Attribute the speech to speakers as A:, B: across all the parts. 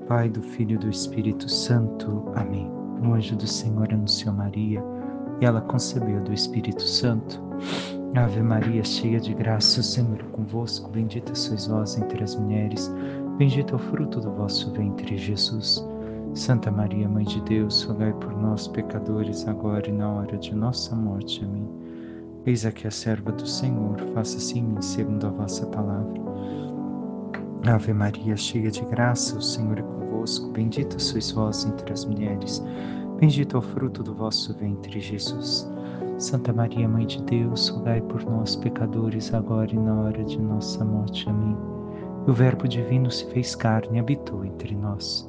A: Pai, do Filho e do Espírito Santo. Amém. O anjo do Senhor anunciou Maria, e ela concebeu do Espírito Santo. Ave Maria, cheia de graça, o Senhor é convosco. Bendita sois vós entre as mulheres, bendito é o fruto do vosso ventre, Jesus. Santa Maria, Mãe de Deus, rogai por nós, pecadores, agora e na hora de nossa morte. Amém. Eis aqui a serva do Senhor, faça-se em mim segundo a vossa palavra. Ave Maria, cheia de graça, o Senhor é convosco. Bendita sois vós entre as mulheres, bendito é o fruto do vosso ventre, Jesus. Santa Maria, Mãe de Deus, rogai por nós, pecadores, agora e na hora de nossa morte. Amém. E o Verbo divino se fez carne e habitou entre nós.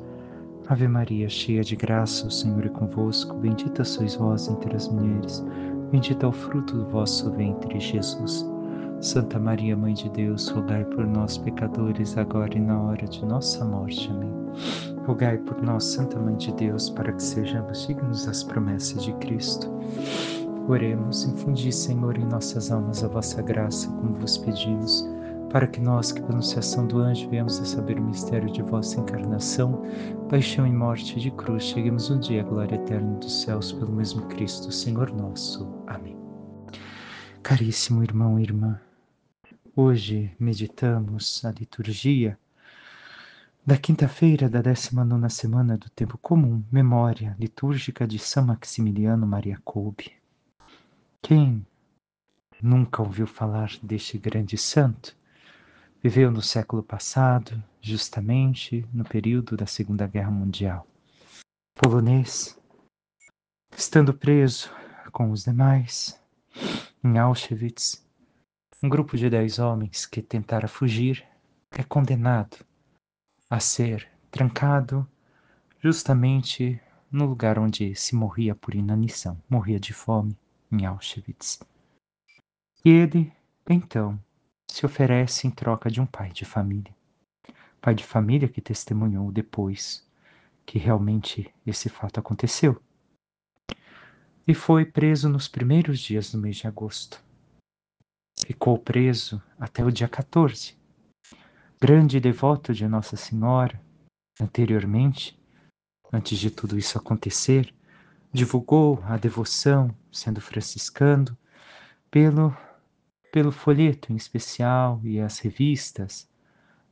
A: Ave Maria, cheia de graça, o Senhor é convosco. Bendita sois vós entre as mulheres, bendito é o fruto do vosso ventre, Jesus. Santa Maria, Mãe de Deus, rogai por nós, pecadores, agora e na hora de nossa morte. Amém. Rogai por nós, Santa Mãe de Deus, para que sejamos dignos das promessas de Cristo. Oremos. Infundi, Senhor, em nossas almas a vossa graça, como vos pedimos, para que nós, que pela anunciação do anjo viemos a saber o mistério de vossa encarnação, paixão e morte de cruz, cheguemos um dia à glória eterna dos céus, pelo mesmo Cristo, Senhor nosso. Amém. Caríssimo irmão e irmã, hoje meditamos a liturgia da quinta-feira da 19ª semana do Tempo Comum, memória litúrgica de São Maximiliano Maria Kolbe. Quem nunca ouviu falar deste grande santo? Viveu no século passado, justamente no período da Segunda Guerra Mundial. Polonês, estando preso com os demais em Auschwitz, um grupo de 10 homens que tentara fugir é condenado a ser trancado justamente no lugar onde se morria por inanição, morria de fome em Auschwitz. E ele, então, se oferece em troca de um pai de família. Pai de família que testemunhou depois que realmente esse fato aconteceu. E foi preso nos primeiros dias do mês de agosto. Ficou preso até o dia 14. Grande devoto de Nossa Senhora, anteriormente, antes de tudo isso acontecer, divulgou a devoção, sendo franciscano, pelo folheto em especial e as revistas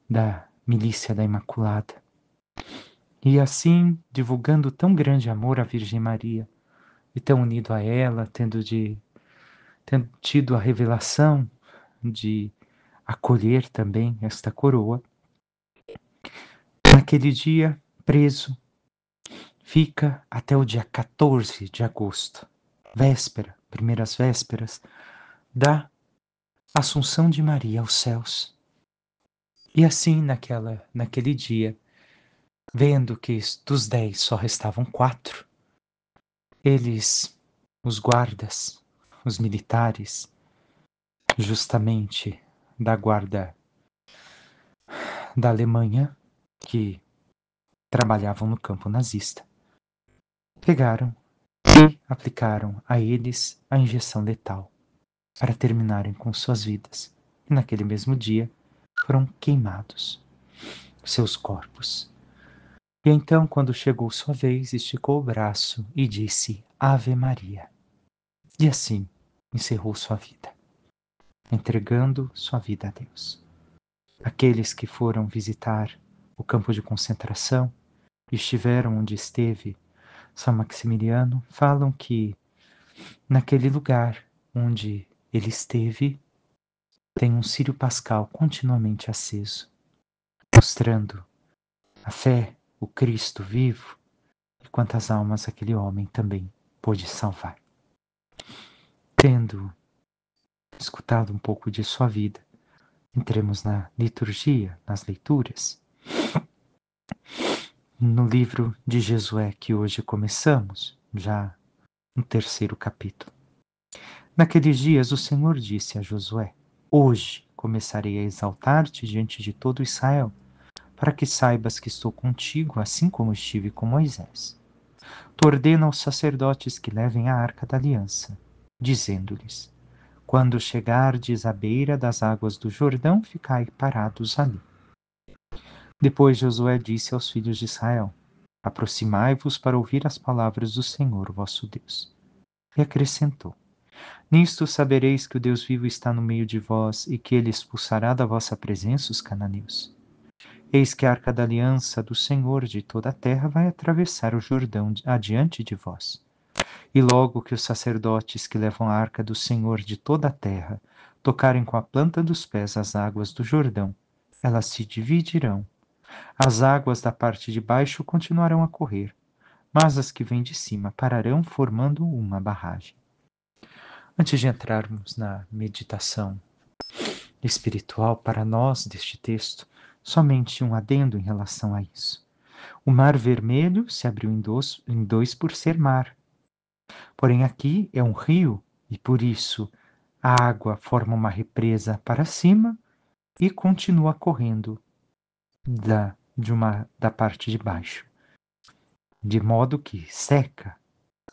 A: da Milícia da Imaculada. E assim, divulgando tão grande amor à Virgem Maria, e tão unido a ela, tendo tido a revelação de acolher também esta coroa, naquele dia, preso, fica até o dia 14 de agosto, véspera, primeiras vésperas, da Assunção de Maria aos céus. E assim, naquele dia, vendo que dos 10 só restavam 4, eles, os guardas, os militares, justamente da guarda da Alemanha, que trabalhavam no campo nazista, pegaram e aplicaram a eles a injeção letal para terminarem com suas vidas. E naquele mesmo dia foram queimados seus corpos. E então, quando chegou sua vez, esticou o braço e disse Ave Maria. E assim encerrou sua vida, entregando sua vida a Deus. Aqueles que foram visitar o campo de concentração e estiveram onde esteve São Maximiliano falam que naquele lugar onde ele esteve tem um círio pascal continuamente aceso, mostrando a fé, o Cristo vivo e quantas almas aquele homem também pôde salvar. Tendo escutado um pouco de sua vida, entremos na liturgia, nas leituras. No livro de Josué que hoje começamos, já no 3º capítulo. Naqueles dias o Senhor disse a Josué: Hoje começarei a exaltar-te diante de todo Israel, para que saibas que estou contigo, assim como estive com Moisés. Tu ordena aos sacerdotes que levem a arca da aliança, dizendo-lhes: Quando chegardes à beira das águas do Jordão, ficai parados ali. Depois Josué disse aos filhos de Israel: Aproximai-vos para ouvir as palavras do Senhor, vosso Deus. E acrescentou: Nisto sabereis que o Deus vivo está no meio de vós e que ele expulsará da vossa presença os cananeus. Eis que a arca da aliança do Senhor de toda a terra vai atravessar o Jordão adiante de vós. E logo que os sacerdotes que levam a arca do Senhor de toda a terra tocarem com a planta dos pés as águas do Jordão, elas se dividirão. As águas da parte de baixo continuarão a correr, mas as que vêm de cima pararão formando uma barragem. Antes de entrarmos na meditação espiritual para nós deste texto, somente um adendo em relação a isso. O Mar Vermelho se abriu em dois por ser mar. Porém aqui é um rio e por isso a água forma uma represa para cima e continua correndo da parte de baixo, de modo que seca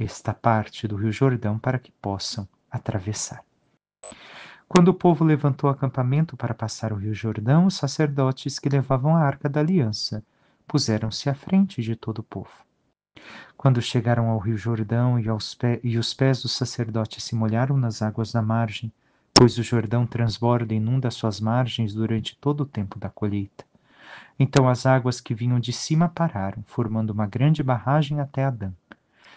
A: esta parte do Rio Jordão para que possam atravessar. Quando o povo levantou acampamento para passar o Rio Jordão, os sacerdotes que levavam a Arca da Aliança puseram-se à frente de todo o povo. Quando chegaram ao Rio Jordão e os pés dos sacerdotes se molharam nas águas da margem, pois o Jordão transborda e inunda suas margens durante todo o tempo da colheita. Então as águas que vinham de cima pararam, formando uma grande barragem até Adã,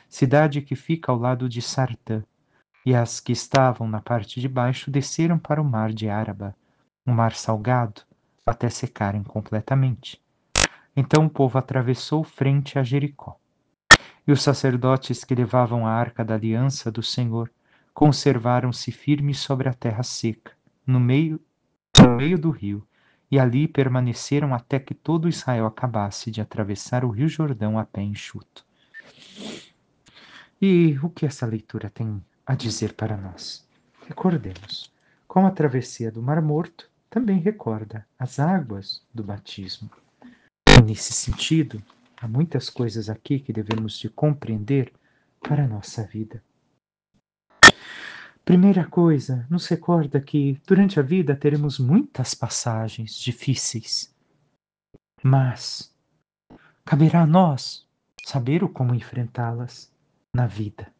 A: cidade que fica ao lado de Sartã, e as que estavam na parte de baixo desceram para o mar de Áraba, um mar salgado, até secarem completamente. Então o povo atravessou frente a Jericó. E os sacerdotes que levavam a arca da aliança do Senhor conservaram-se firmes sobre a terra seca, no meio do rio, e ali permaneceram até que todo Israel acabasse de atravessar o rio Jordão a pé enxuto. E o que essa leitura tem a dizer para nós? Recordemos, como a travessia do Mar Morto também recorda as águas do batismo. E nesse sentido, há muitas coisas aqui que devemos de compreender para a nossa vida. Primeira coisa, nos recorda que durante a vida teremos muitas passagens difíceis, mas caberá a nós saber o como enfrentá-las na vida.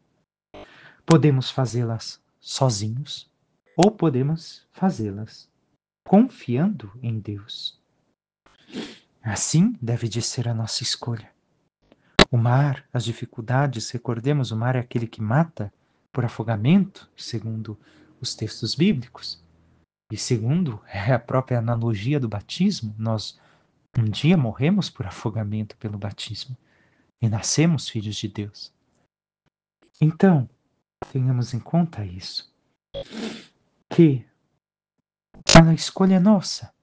A: Podemos fazê-las sozinhos ou podemos fazê-las confiando em Deus. Assim deve de ser a nossa escolha. O mar, as dificuldades, recordemos, o mar é aquele que mata por afogamento, segundo os textos bíblicos. E segundo a própria analogia do batismo, nós um dia morremos por afogamento pelo batismo e nascemos filhos de Deus. Então, tenhamos em conta isso, que a escolha é nossa.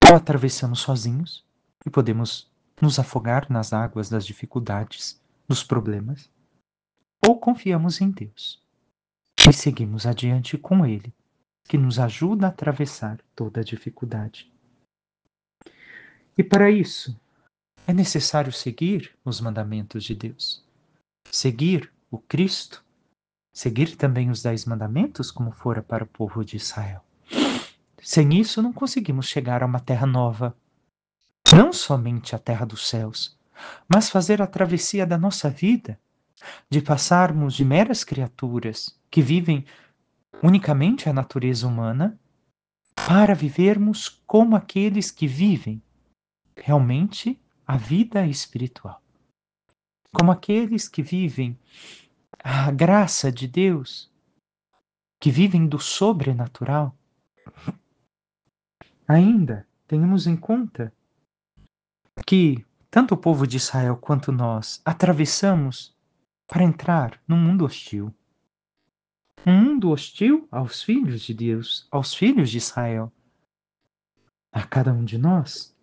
A: Ou atravessamos sozinhos e podemos nos afogar nas águas das dificuldades, dos problemas, ou confiamos em Deus e seguimos adiante com Ele, que nos ajuda a atravessar toda a dificuldade. E para isso, é necessário seguir os mandamentos de Deus, seguir o Cristo, seguir também os 10 mandamentos, como fora para o povo de Israel. Sem isso, não conseguimos chegar a uma terra nova, não somente a terra dos céus, mas fazer a travessia da nossa vida, de passarmos de meras criaturas que vivem unicamente a natureza humana, para vivermos como aqueles que vivem realmente a vida espiritual. Como aqueles que vivem a graça de Deus, que vivem do sobrenatural. Ainda tenhamos em conta que tanto o povo de Israel quanto nós atravessamos para entrar num mundo hostil. Um mundo hostil aos filhos de Deus, aos filhos de Israel. A cada um de nós.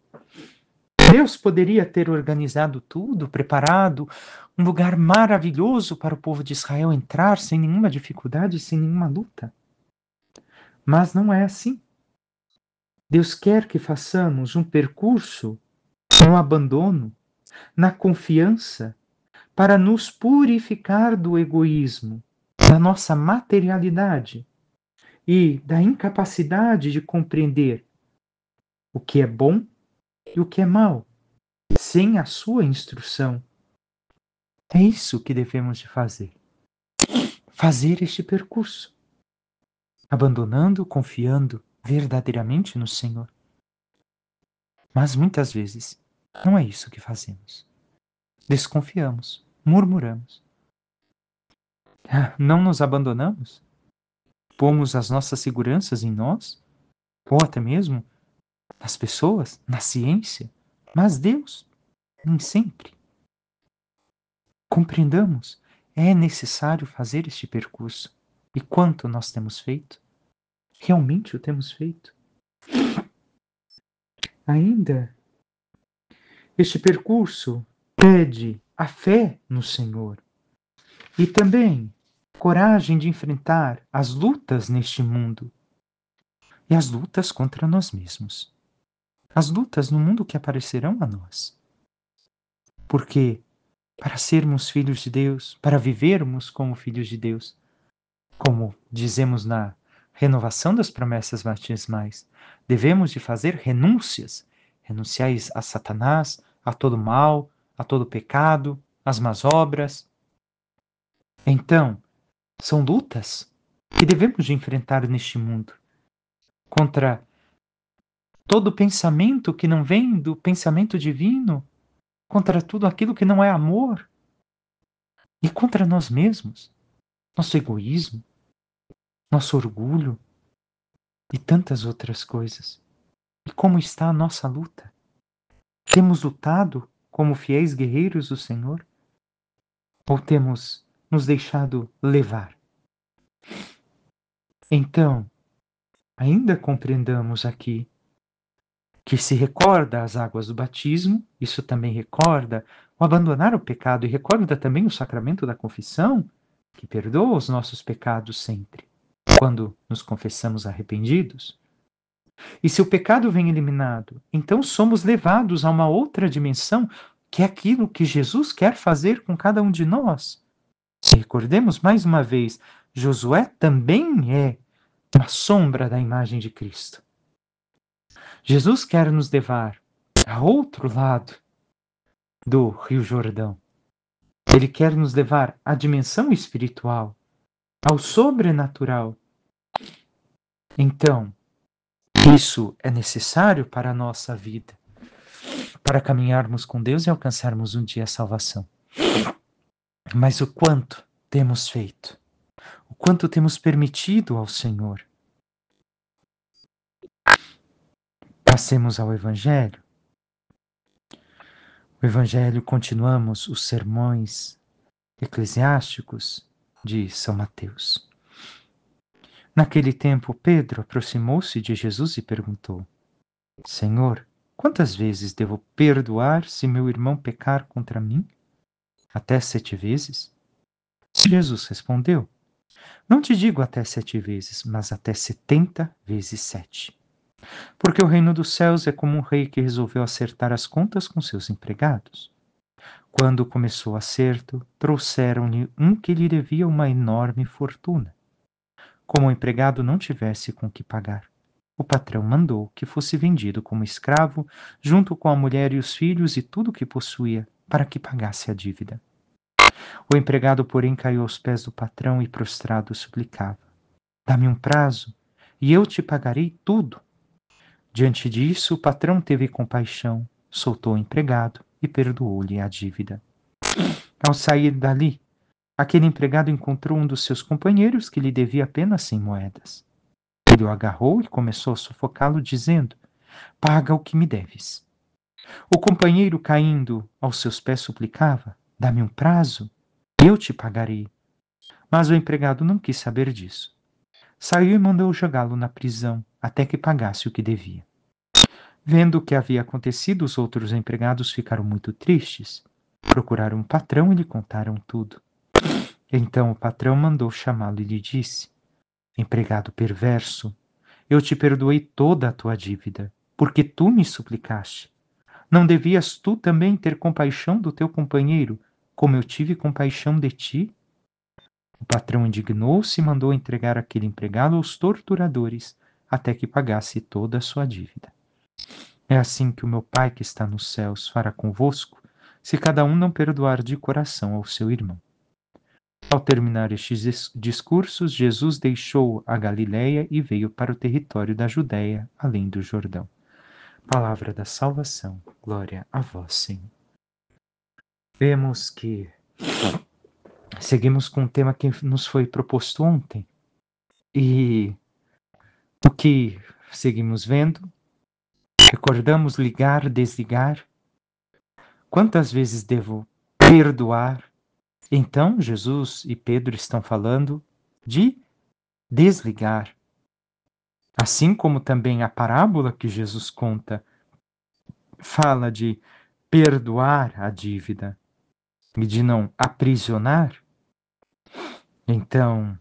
A: Deus poderia ter organizado tudo, preparado um lugar maravilhoso para o povo de Israel entrar sem nenhuma dificuldade, sem nenhuma luta. Mas não é assim. Deus quer que façamos um percurso no abandono, na confiança, para nos purificar do egoísmo, da nossa materialidade e da incapacidade de compreender o que é bom e o que é mal, sem a sua instrução. É isso que devemos de fazer. Fazer este percurso, abandonando, confiando verdadeiramente no Senhor. Mas muitas vezes não é isso que fazemos. Desconfiamos, murmuramos. Não nos abandonamos, pomos as nossas seguranças em nós, ou até mesmo nas pessoas, na ciência, mas Deus, nem sempre. Compreendamos, é necessário fazer este percurso. E quanto nós temos feito? Realmente o temos feito? Ainda, este percurso pede a fé no Senhor e também coragem de enfrentar as lutas neste mundo e as lutas contra nós mesmos. As lutas no mundo que aparecerão a nós. Porque para sermos filhos de Deus, para vivermos como filhos de Deus, como dizemos na renovação das promessas batismais, devemos de fazer renúncias, renunciais a Satanás, a todo mal, a todo pecado, às más obras. Então, são lutas que devemos de enfrentar neste mundo, contra todo pensamento que não vem do pensamento divino, contra tudo aquilo que não é amor, e contra nós mesmos, nosso egoísmo, nosso orgulho e tantas outras coisas. E como está a nossa luta? Temos lutado como fiéis guerreiros do Senhor? Ou temos nos deixado levar? Então, ainda compreendamos aqui que se recorda as águas do batismo, isso também recorda o abandonar o pecado e recorda também o sacramento da confissão, que perdoa os nossos pecados sempre, quando nos confessamos arrependidos. E se o pecado vem eliminado, então somos levados a uma outra dimensão, que é aquilo que Jesus quer fazer com cada um de nós. E recordemos mais uma vez, Josué também é uma sombra da imagem de Cristo. Jesus quer nos levar a outro lado do Rio Jordão. Ele quer nos levar à dimensão espiritual, ao sobrenatural. Então, isso é necessário para a nossa vida, para caminharmos com Deus e alcançarmos um dia a salvação. Mas o quanto temos feito? O quanto temos permitido ao Senhor? Passemos ao Evangelho. O Evangelho, continuamos os sermões eclesiásticos de São Mateus. Naquele tempo, Pedro aproximou-se de Jesus e perguntou: Senhor, quantas vezes devo perdoar se meu irmão pecar contra mim? Até 7 vezes? Jesus respondeu: Não te digo até 7 vezes, mas até 70 vezes 7. Porque o reino dos céus é como um rei que resolveu acertar as contas com seus empregados. Quando começou o acerto, trouxeram-lhe um que lhe devia uma enorme fortuna. Como o empregado não tivesse com que pagar, o patrão mandou que fosse vendido como escravo, junto com a mulher e os filhos e tudo o que possuía, para que pagasse a dívida. O empregado, porém, caiu aos pés do patrão e, prostrado, suplicava: Dá-me um prazo, e eu te pagarei tudo. Diante disso, o patrão teve compaixão, soltou o empregado e perdoou-lhe a dívida. Ao sair dali, aquele empregado encontrou um dos seus companheiros que lhe devia apenas 100 moedas. Ele o agarrou e começou a sufocá-lo, dizendo: Paga o que me deves. O companheiro, caindo aos seus pés, suplicava: Dá-me um prazo, eu te pagarei. Mas o empregado não quis saber disso. Saiu e mandou jogá-lo na prisão, até que pagasse o que devia. Vendo o que havia acontecido, os outros empregados ficaram muito tristes. Procuraram o patrão e lhe contaram tudo. Então o patrão mandou chamá-lo e lhe disse: Empregado perverso, eu te perdoei toda a tua dívida, porque tu me suplicaste. Não devias tu também ter compaixão do teu companheiro, como eu tive compaixão de ti? O patrão indignou-se e mandou entregar aquele empregado aos torturadores, até que pagasse toda a sua dívida. É assim que o meu Pai que está nos céus fará convosco, se cada um não perdoar de coração ao seu irmão. Ao terminar estes discursos, Jesus deixou a Galiléia e veio para o território da Judéia, além do Jordão. Palavra da salvação. Glória a vós, Senhor. Vemos que seguimos com o tema que nos foi proposto ontem. E o que seguimos vendo? Recordamos ligar, desligar. Quantas vezes devo perdoar? Então, Jesus e Pedro estão falando de desligar. Assim como também a parábola que Jesus conta fala de perdoar a dívida e de não aprisionar. Então,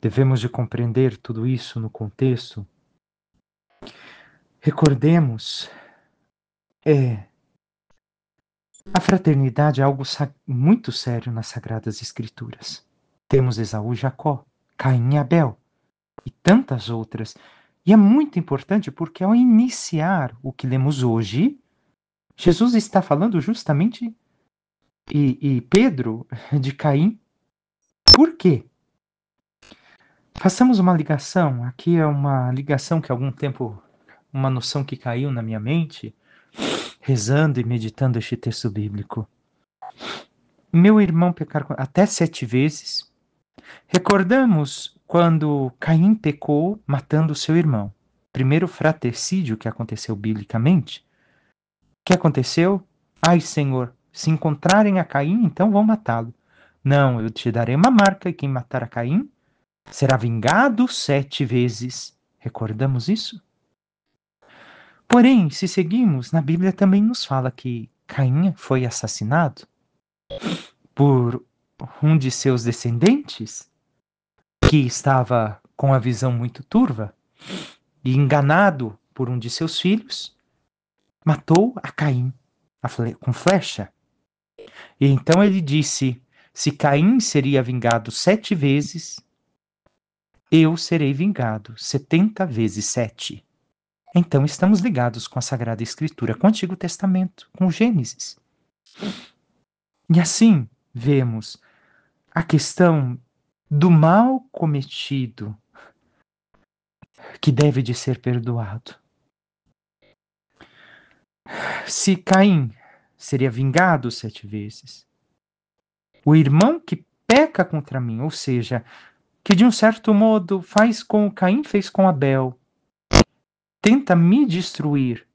A: devemos de compreender tudo isso no contexto. Recordemos, a fraternidade é algo muito sério nas Sagradas Escrituras. Temos Esaú e Jacó, Caim e Abel e tantas outras. E é muito importante porque ao iniciar o que lemos hoje, Jesus está falando justamente, e Pedro, de Caim. Por quê? Façamos uma ligação. Aqui é uma ligação que há algum tempo, uma noção que caiu na minha mente, rezando e meditando este texto bíblico. Meu irmão pecar até 7 vezes. Recordamos quando Caim pecou matando seu irmão. Primeiro fratricídio que aconteceu biblicamente. O que aconteceu? Ai, Senhor, se encontrarem a Caim, então vão matá-lo. Não, eu te darei uma marca e quem matar a Caim será vingado 7 vezes. Recordamos isso? Porém, se seguimos, na Bíblia também nos fala que Caim foi assassinado por um de seus descendentes que estava com a visão muito turva e enganado por um de seus filhos, matou a Caim com flecha. E então ele disse: se Caim seria vingado 7 vezes, eu serei vingado 70 vezes 7. Então estamos ligados com a Sagrada Escritura, com o Antigo Testamento, com Gênesis. E assim vemos a questão do mal cometido que deve de ser perdoado. Se Caim seria vingado 7 vezes, o irmão que peca contra mim, ou seja, que de um certo modo faz como Caim fez com Abel, tenta me destruir,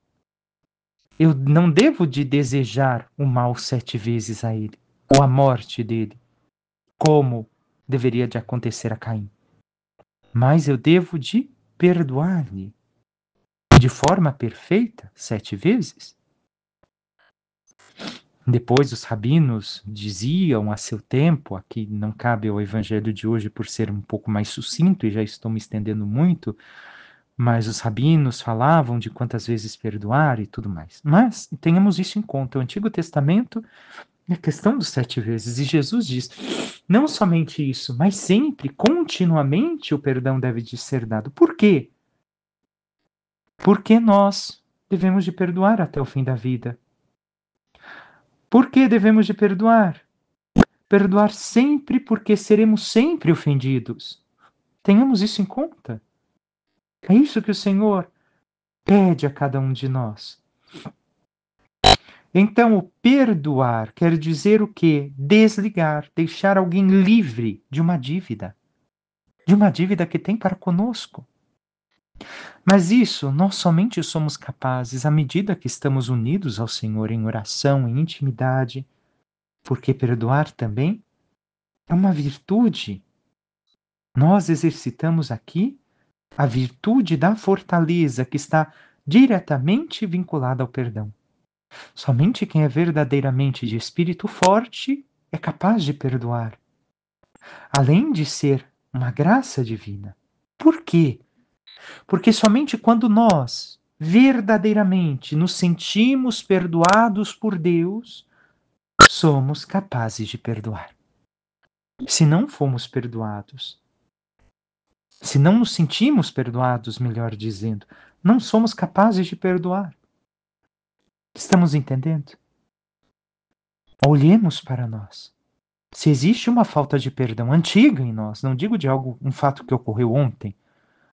A: eu não devo de desejar o mal 7 vezes a ele, ou a morte dele, como deveria de acontecer a Caim. Mas eu devo de perdoar-lhe de forma perfeita 7 vezes. Depois os rabinos diziam a seu tempo, aqui não cabe ao evangelho de hoje por ser um pouco mais sucinto e já estou me estendendo muito, mas os rabinos falavam de quantas vezes perdoar e tudo mais. Mas tenhamos isso em conta, o Antigo Testamento é a questão dos 7 vezes, e Jesus diz, não somente isso, mas sempre, continuamente o perdão deve de ser dado. Por quê? Porque nós devemos de perdoar até o fim da vida. Por que devemos de perdoar? Perdoar sempre porque seremos sempre ofendidos. Tenhamos isso em conta. É isso que o Senhor pede a cada um de nós. Então, o perdoar quer dizer o quê? Desligar, deixar alguém livre de uma dívida que tem para conosco. Mas isso nós somente somos capazes à medida que estamos unidos ao Senhor em oração, em intimidade, porque perdoar também é uma virtude. Nós exercitamos aqui a virtude da fortaleza que está diretamente vinculada ao perdão. Somente quem é verdadeiramente de espírito forte é capaz de perdoar, além de ser uma graça divina. Por quê? Porque somente quando nós verdadeiramente nos sentimos perdoados por Deus, somos capazes de perdoar. Se não fomos perdoados, se não nos sentimos perdoados, melhor dizendo, não somos capazes de perdoar. Estamos entendendo? Olhemos para nós. Se existe uma falta de perdão antiga em nós, não digo de um fato que ocorreu ontem,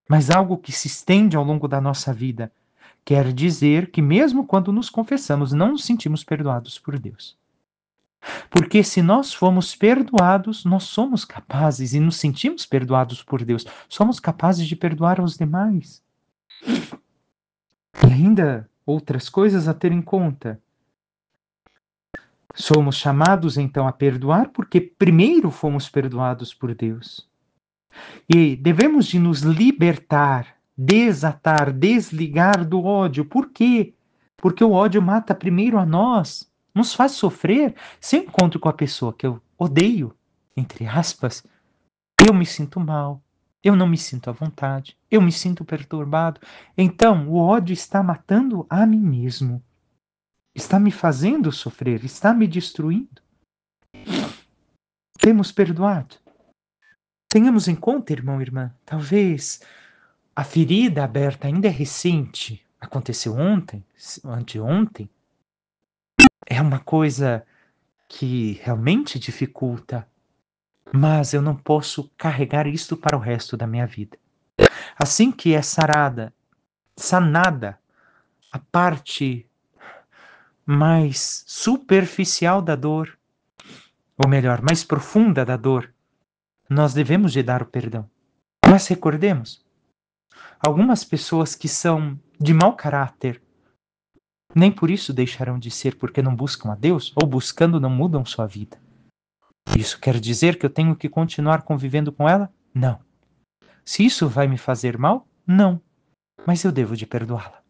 A: mas algo que se estende ao longo da nossa vida, quer dizer que mesmo quando nos confessamos, não nos sentimos perdoados por Deus. Porque se nós fomos perdoados, nós somos capazes e nos sentimos perdoados por Deus, somos capazes de perdoar aos demais. E ainda outras coisas a ter em conta. Somos chamados então a perdoar porque primeiro fomos perdoados por Deus. E devemos de nos libertar, desatar, desligar do ódio. Por quê? Porque o ódio mata primeiro a nós, nos faz sofrer. Se eu encontro com a pessoa que eu odeio, entre aspas, eu me sinto mal, eu não me sinto à vontade, eu me sinto perturbado. Então, o ódio está matando a mim mesmo. Está me fazendo sofrer, está me destruindo. Temos perdoado? Tenhamos em conta, irmão e irmã, talvez a ferida aberta ainda é recente, aconteceu ontem, anteontem, é uma coisa que realmente dificulta, mas eu não posso carregar isto para o resto da minha vida. Assim que é sanada a parte mais superficial da dor, ou melhor, mais profunda da dor, nós devemos de dar o perdão. Mas recordemos, algumas pessoas que são de mau caráter, nem por isso deixarão de ser porque não buscam a Deus, ou buscando não mudam sua vida. Isso quer dizer que eu tenho que continuar convivendo com ela? Não. Se isso vai me fazer mal? Não. Mas eu devo de perdoá-la.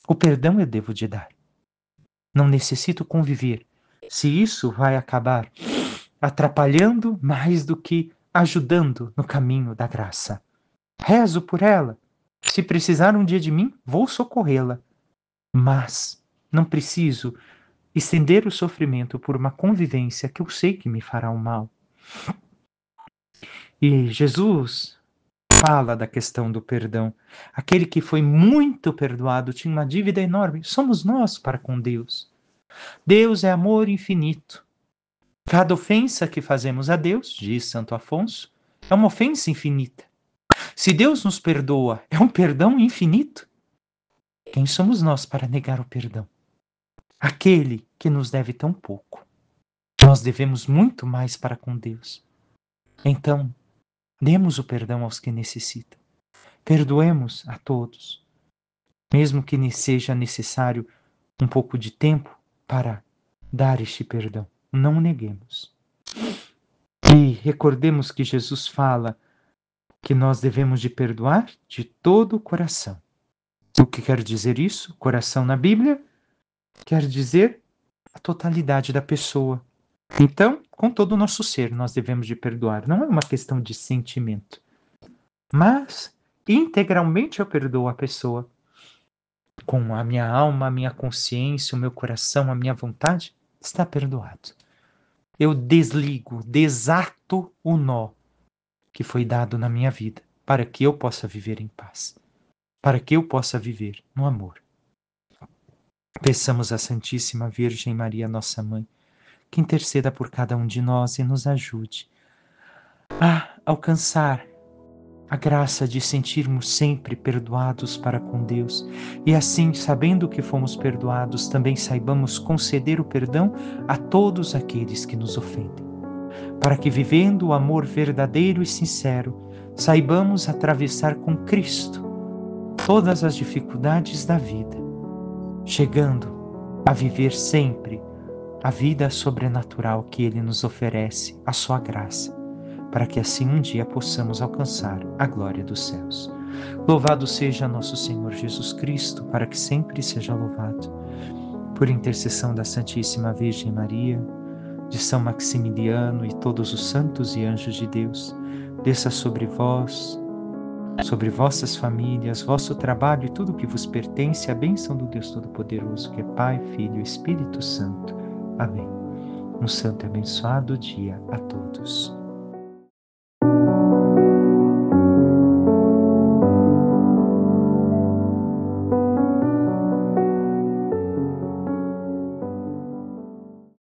A: O perdão eu devo de dar. Não necessito conviver. Se isso vai acabar atrapalhando mais do que ajudando no caminho da graça. Rezo por ela. Se precisar um dia de mim, vou socorrê-la. Mas não preciso estender o sofrimento por uma convivência que eu sei que me fará um mal. E Jesus fala da questão do perdão. Aquele que foi muito perdoado tinha uma dívida enorme. Somos nós para com Deus. Deus é amor infinito. Cada ofensa que fazemos a Deus, diz Santo Afonso, é uma ofensa infinita. Se Deus nos perdoa, é um perdão infinito. Quem somos nós para negar o perdão? Aquele que nos deve tão pouco. Nós devemos muito mais para com Deus. Então, demos o perdão aos que necessitam. Perdoemos a todos, mesmo que seja necessário um pouco de tempo para dar este perdão. Não neguemos. E recordemos que Jesus fala que nós devemos de perdoar de todo o coração. O que quer dizer isso? Coração na Bíblia quer dizer a totalidade da pessoa. Então, com todo o nosso ser, nós devemos de perdoar. Não é uma questão de sentimento. Mas, integralmente eu perdoo a pessoa. Com a minha alma, a minha consciência, o meu coração, a minha vontade, está perdoado. Eu desligo, desato o nó que foi dado na minha vida, para que eu possa viver em paz, para que eu possa viver no amor. Peçamos à Santíssima Virgem Maria, nossa Mãe, que interceda por cada um de nós e nos ajude a alcançar a graça de sentirmos sempre perdoados para com Deus e assim, sabendo que fomos perdoados, também saibamos conceder o perdão a todos aqueles que nos ofendem, para que, vivendo o amor verdadeiro e sincero, saibamos atravessar com Cristo todas as dificuldades da vida, chegando a viver sempre a vida sobrenatural que Ele nos oferece, a sua graça, para que assim um dia possamos alcançar a glória dos céus. Louvado seja nosso Senhor Jesus Cristo, para que sempre seja louvado. Por intercessão da Santíssima Virgem Maria, de São Maximiliano e todos os santos e anjos de Deus, desça sobre vós, sobre vossas famílias, vosso trabalho e tudo que vos pertence, a bênção do Deus Todo-Poderoso, que é Pai, Filho e Espírito Santo. Amém. Um santo e abençoado dia a todos.